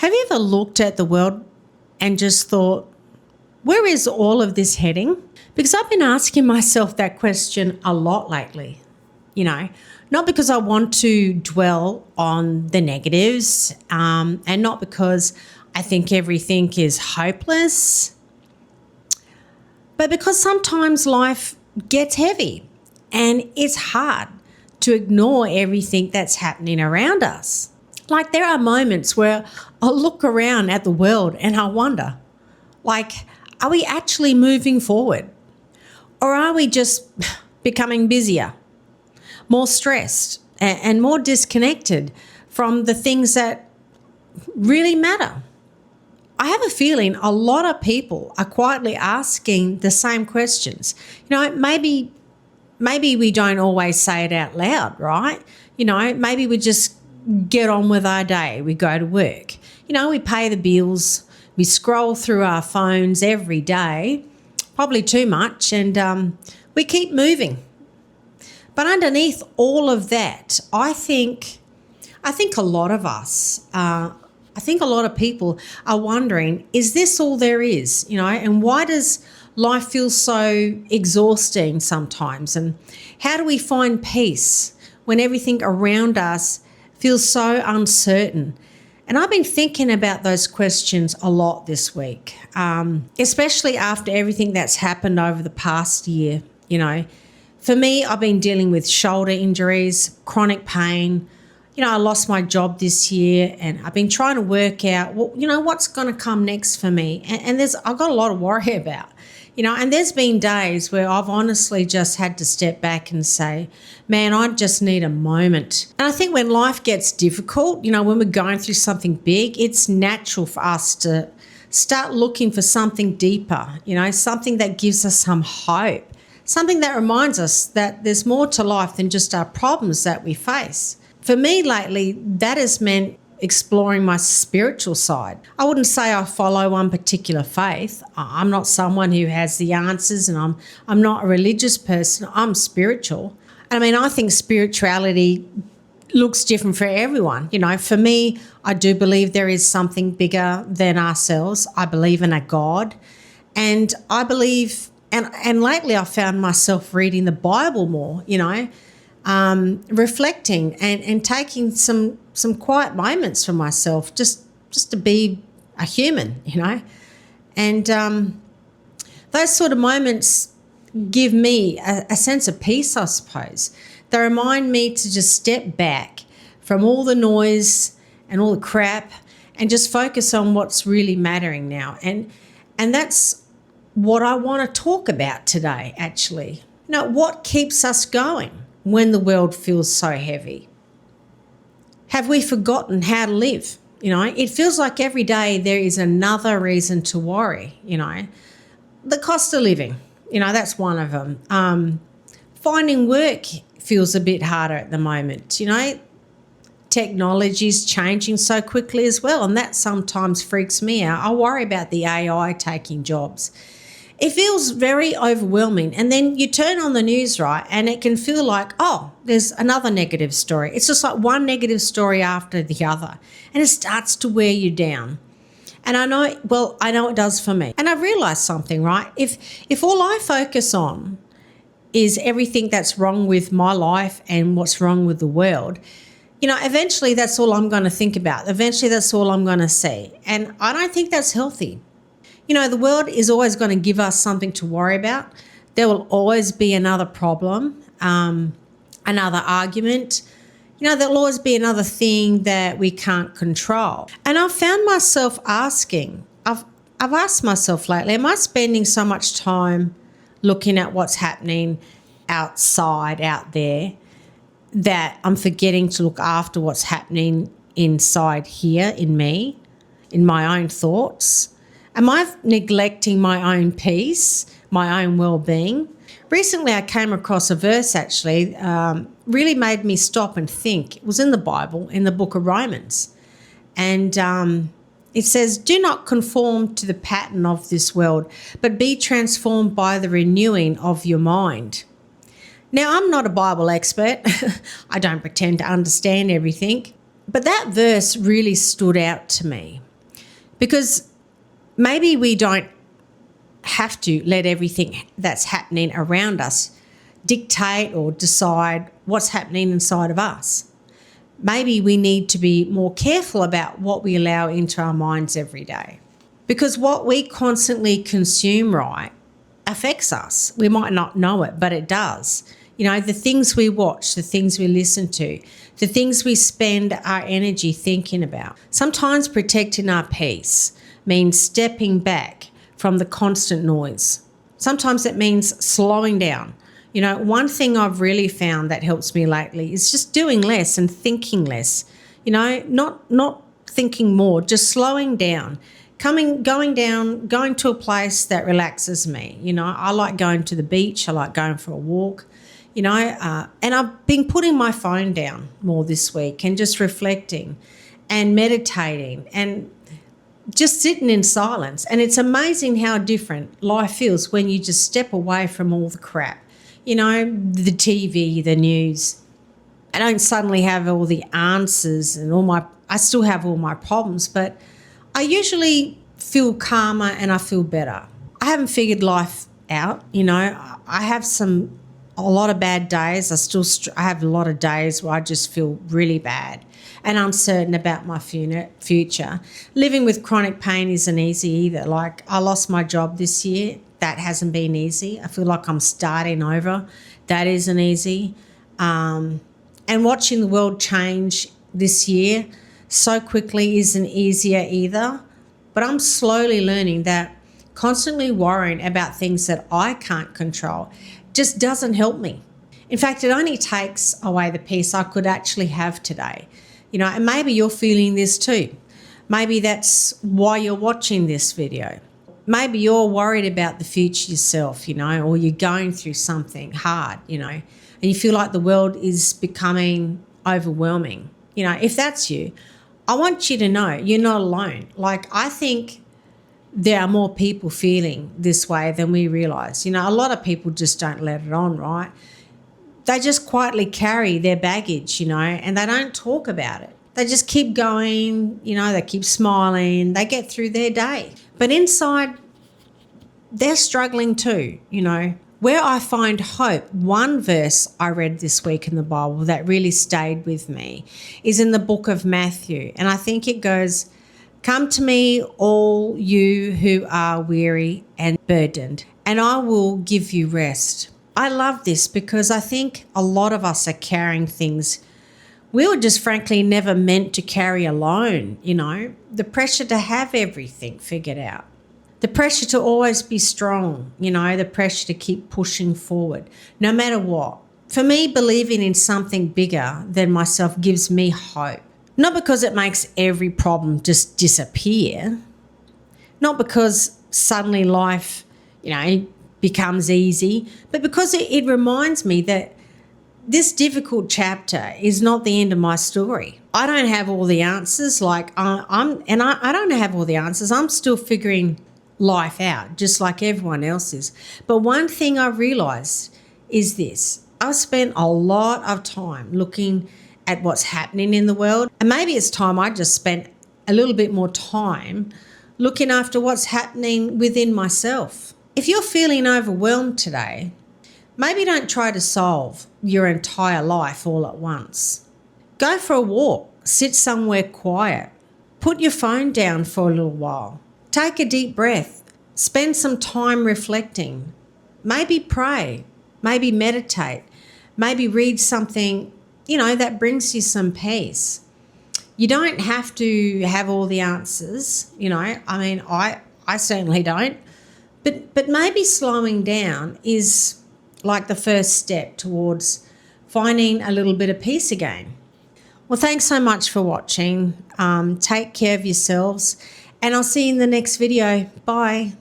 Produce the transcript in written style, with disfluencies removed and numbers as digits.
Have you ever looked at the world and just thought, where is all of this heading? Because I've been asking myself that question a lot lately, not because I want to dwell on the negatives and not because I think everything is hopeless, but because sometimes life gets heavy and it's hard to ignore everything that's happening around us. Like there are moments where I'll look around at the world and I wonder, are we actually moving forward? Or are we just becoming busier, more stressed, and more disconnected from the things that really matter? I have a feeling a lot of people are quietly asking the same questions. Maybe we don't always say it out loud, right? Maybe we just get on with our day. We go to work. We pay the bills. We scroll through our phones every day, probably too much, and we keep moving. But underneath all of that, I think a lot of us, I think a lot of people are wondering, is this all there is? And why does life feel so exhausting sometimes? And how do we find peace when everything around us feels so uncertain? And I've been thinking about those questions a lot this week, especially after everything that's happened over the past year. For me, I've been dealing with shoulder injuries, chronic pain. I lost my job this year and I've been trying to work out, what's going to come next for me. And I've got a lot to worry about. And there's been days where I've honestly just had to step back and say, man, I just need a moment. And I think when life gets difficult, when we're going through something big, it's natural for us to start looking for something deeper, something that gives us some hope, something that reminds us that there's more to life than just our problems that we face. For me lately, that has meant exploring my spiritual side. I wouldn't say I follow one particular faith. I'm not someone who has the answers, and I'm not a religious person. I'm spiritual. I think spirituality looks different for everyone. For me, I do believe there is something bigger than ourselves. I believe in a God, and I believe, and lately I found myself reading the Bible more, reflecting and taking some quiet moments for myself just to be a human, And those sort of moments give me a sense of peace, I suppose. They remind me to just step back from all the noise and all the crap and just focus on what's really mattering now. And that's what I want to talk about today, actually. What keeps us going when the world feels so heavy? Have we forgotten how to live? It feels like every day there is another reason to worry, The cost of living, that's one of them. Finding work feels a bit harder at the moment, Technology is changing so quickly as well, and that sometimes freaks me out. I worry about the AI taking jobs. It feels very overwhelming. And then you turn on the news, right, and it can feel like, oh, there's another negative story. It's just like one negative story after the other, and it starts to wear you down. And I know it does for me. And I've realised something, right? If all I focus on is everything that's wrong with my life and what's wrong with the world, eventually that's all I'm going to think about. Eventually that's all I'm going to see. And I don't think that's healthy. The world is always going to give us something to worry about. There will always be another problem, another argument. There'll always be another thing that we can't control. And I've found myself asking, I've asked myself lately, am I spending so much time looking at what's happening outside, out there, that I'm forgetting to look after what's happening inside here in me, in my own thoughts? Am I neglecting my own peace, my own well-being? Recently, I came across a verse, actually, really made me stop and think. It was in the Bible, in the book of Romans. And it says, do not conform to the pattern of this world, but be transformed by the renewing of your mind. Now, I'm not a Bible expert. I don't pretend to understand everything. But that verse really stood out to me. Because maybe we don't have to let everything that's happening around us dictate or decide what's happening inside of us. Maybe we need to be more careful about what we allow into our minds every day. Because what we constantly consume, right, affects us. We might not know it, but it does. You know, the things we watch, the things we listen to, the things we spend our energy thinking about. Sometimes protecting our peace means stepping back from the constant noise. Sometimes it means slowing down. You know, one thing I've really found that helps me lately is just doing less and thinking less. You know, not thinking more, just slowing down. Going to a place that relaxes me. You know, I like going to the beach. I like going for a walk, you know, and I've been putting my phone down more this week and just reflecting and meditating and just sitting in silence. And it's amazing how different life feels when you just step away from all the crap, you know, the TV, the news. I don't suddenly have all the answers and I still have all my problems, but I usually feel calmer and I feel better. I haven't figured life out, you know. I have a lot of bad days. I have a lot of days where I just feel really bad and uncertain about my future. Living with chronic pain isn't easy either. Like, I lost my job this year. That hasn't been easy. I feel like I'm starting over. That isn't easy. And watching the world change this year so quickly isn't easier either. But I'm slowly learning that constantly worrying about things that I can't control just doesn't help me. In fact, it only takes away the peace I could actually have today. You know, and maybe you're feeling this too. Maybe that's why you're watching this video. Maybe you're worried about the future yourself, you know, or you're going through something hard, you know, and you feel like the world is becoming overwhelming. You know, if that's you, I want you to know you're not alone. Like, I think there are more people feeling this way than we realise. You know, a lot of people just don't let it on, right? They just quietly carry their baggage, you know, and they don't talk about it. They just keep going, you know, they keep smiling, they get through their day. But inside, they're struggling too, you know. Where I find hope, one verse I read this week in the Bible that really stayed with me is in the book of Matthew. And I think it goes, "Come to me, all you who are weary and burdened, and I will give you rest." I love this because I think a lot of us are carrying things we were just frankly never meant to carry alone, you know. The pressure to have everything figured out. The pressure to always be strong, you know, the pressure to keep pushing forward, no matter what. For me, believing in something bigger than myself gives me hope. Not because it makes every problem just disappear. Not because suddenly life, you know, becomes easy, but because it reminds me that this difficult chapter is not the end of my story. I don't have all the answers. I don't have all the answers. I'm still figuring life out, just like everyone else is. But one thing I realised is this. I've spent a lot of time looking at what's happening in the world. And maybe it's time I just spent a little bit more time looking after what's happening within myself. If you're feeling overwhelmed today, maybe don't try to solve your entire life all at once. Go for a walk, sit somewhere quiet, put your phone down for a little while, take a deep breath, spend some time reflecting, maybe pray, maybe meditate, maybe read something, you know, that brings you some peace. You don't have to have all the answers, you know. I mean, I certainly don't. But maybe slowing down is like the first step towards finding a little bit of peace again. Well, thanks so much for watching. Take care of yourselves, and I'll see you in the next video. Bye.